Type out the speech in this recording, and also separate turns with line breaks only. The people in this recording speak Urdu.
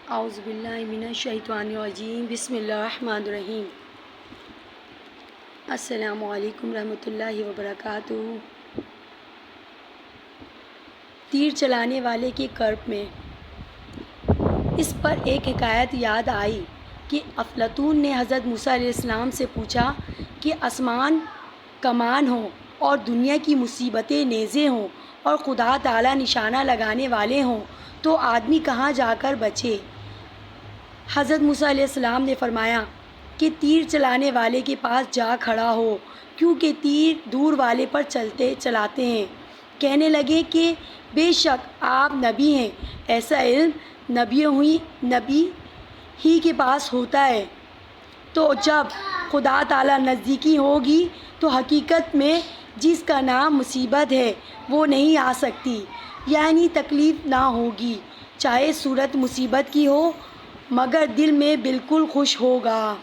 اعوذ باللہ من الشیطان الرجیم، بسم اللہ الرحمن الرحیم۔ السلام علیکم رحمۃ اللہ وبرکاتہ۔ تیر چلانے والے کے کرب میں، اس پر ایک حکایت یاد آئی کہ افلاطون نے حضرت موسیٰ علیہ السلام سے پوچھا کہ آسمان کمان ہو اور دنیا کی مصیبتیں نیزے ہوں اور خدا تعالیٰ نشانہ لگانے والے ہوں تو آدمی کہاں جا کر بچے؟ حضرت موسیٰ علیہ السلام نے فرمایا کہ تیر چلانے والے کے پاس جا کھڑا ہو، کیونکہ تیر دور والے پر چلاتے ہیں۔ کہنے لگے کہ بے شک آپ نبی ہیں، ایسا علم نبی ہی کے پاس ہوتا ہے، تو جب خدا تعالیٰ نزدیکی ہوگی تو حقیقت میں جس کا نام مصیبت ہے وہ نہیں آ سکتی، یعنی تکلیف نہ ہوگی، چاہے صورت مصیبت کی ہو، مگر دل میں بالکل خوش ہوگا۔